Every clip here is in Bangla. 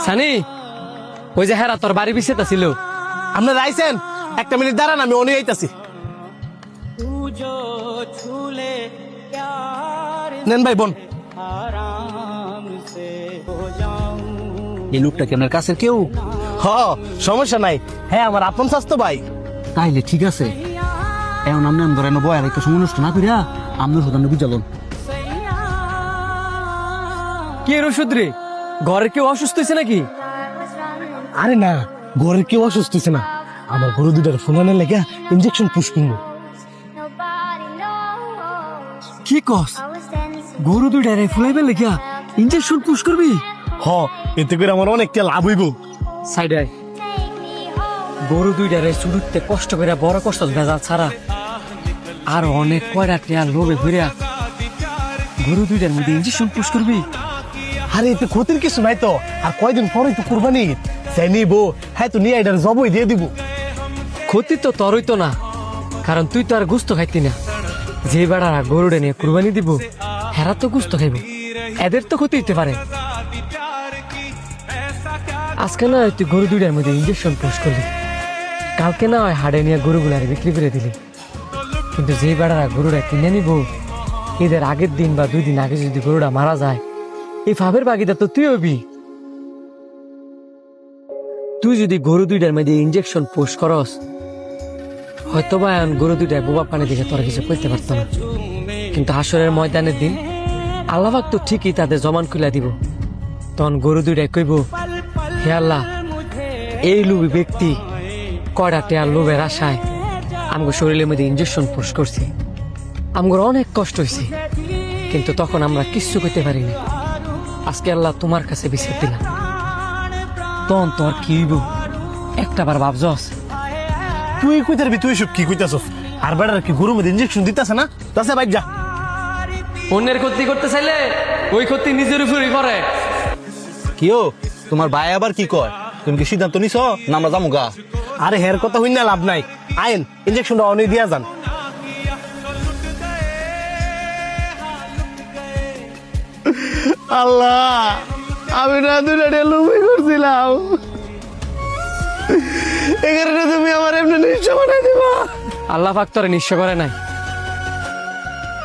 সানি ওই যে হেরা তোর বাড়ি পিছিয়ে ছিল। আপনারা আইছেন, একটা মিনিট দাঁড়ান, আমি অনেক আইতাছি। নেন ভাই বোন। এই লোকটা কি আপনার কাছে কেউ? হ, সমস্যা নাই, হ্যাঁ আমার আপন স্বাস্থ্য ভাই। তাইলে ঠিক আছে, এখন আপনি ধরেন বয়ার একটা সময় নষ্ট না করিয়া আপনার সাথে বুঝালন। কি রসুদ রে, ঘরে কেউ অসুস্থ হয়েছে নাকি? আরে না, ঘরের কেউ অসুস্থ হয়েছে না, আমার গরু দুটার ফোনানের লেগে ইনজেকশন পুশ করবো। কি কস, গরু দুইটারে ফুলাইবে লেগিয়া ইনজেকশন পুশ করবি? হ, এতে করে আমার অনেকটা লাভ হইব। সাইডে গরু দুইটারে শুরুতে কষ্ট করে বড় কষ্ট ভেজাল ছাড়া আর অনেক কয়টা টেয়ার লোভে ঘুরিয়া গরু দুইটার মধ্যে ইনজেকশন পুশ করবি? আরে এতে ক্ষতির কিছু নাই তো, আর কয়দিন পরে তো কুরবানি, সে নিবো, হ্যাঁ তো নিয়ে এটার জবই দিয়ে দিব। ক্ষতি তো তোরই তো না, কারণ তুই তো আর গুস্ত খাইতি না। যে বেড়ারা গরুটা নিয়ে কুরবানি দিব হেরা তো গুস্ত খাইব, এদের তো ক্ষতি হইতে পারে। আজকে না হয় তুই গরু দুইটার মধ্যে ইনজেকশন পুশ করলি, কালকে না হয় হাড়ে নিয়ে গরুগুলার বিক্রি করে দিলি, কিন্তু যে বেড়ারা গরুটা কিনে নিব ঈদের আগের দিন বা 2 দিন আগে যদি গরুটা মারা যায়, এই ফাঁপের বাকিটা তো তুই হবি। তুই যদি গরু দুইটার মধ্যে ইনজেকশন পুশ করস, হয়তো বা গরু দুইটায় বোবা পানি দেখে তোরা কিছু করতে পারত না, কিন্তু হাসরের ময়দানের দিন আল্লাহ পাক তো ঠিকই তাদের জমান খুলে দিব। তখন গরু দুইটায় কইব, হে আল্লাহ, এই লোভী ব্যক্তি কয়টা টেয়ার লোভের আশায় আমগো শরীরের মধ্যে ইনজেকশন পুশ করছি, আমগোর অনেক কষ্ট হয়েছে, কিন্তু তখন আমরা কিচ্ছু করতে পারিনি। আজকে আল্লাহ তোমার কাছে বিচার দিলাম, তখন তোর কি হইব একটা বার ভাবছস? তুই কইতে পারবি, তুই সব কি কইতাছস? আর বেড়ার কি গরুর মধ্যে ইনজেকশন দিতেছে না? তাছে বাইক যা। অন্যের ক্ষতি করতে চাইলে ওই ক্ষতি নিজের উপরই করে। কিও তোমার ভাই আবার কি কয়? তুমি কি সিদ্ধান্ত নিছ না আমরা যাবো গা? আরে হের কথা হইনা লাভ নাই, আইন ইনজেকশনটা অনেক দিয়া যান। আল্লাহ, আমি না দুটা লুমি করছিলাম, এই কারণে তুমি আমার এমনি নিঃস্ব বানাই দিবা। আল্লাহ পাক তোরে নিঃস্ব করে নাই,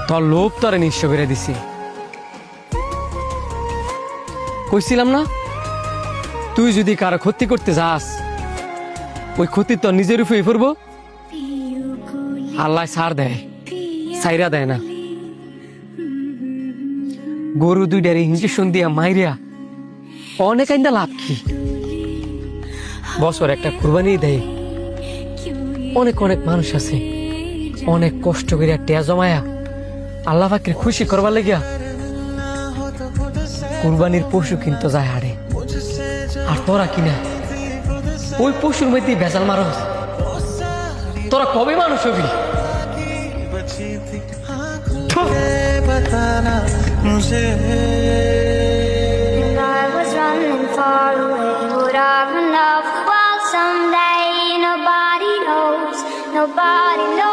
তোর লোভ তোরে নিঃস্ব করে দিছি। কইছিলাম না, তুই যদি কারো ক্ষতি করতে যাস ওই ক্ষতি তোর নিজের উপরে পড়ব। আল্লাহ ছাড় দেয়, ছাইরা দেয় না। গরু দুইটারে ইঞ্জেকশন দিয়া মাইরিয়া অনেক আইন্দা লাভ কি? বছর একটা কুরবানি দেয়, অনেক অনেক মানুষ আছে অনেক কষ্ট করে টেয়া জমায়া আল্লাহ পাকের খুশি করবার লাগিয়া কুরবানির পশু কিন্তু যায় হাড়ে, আর তোরা কিনা ওই পশুর মধ্যে ভেজাল মারস। তোরা কবে মানুষ হবি? If I was running far away, would I run off the world someday? Nobody knows, nobody knows.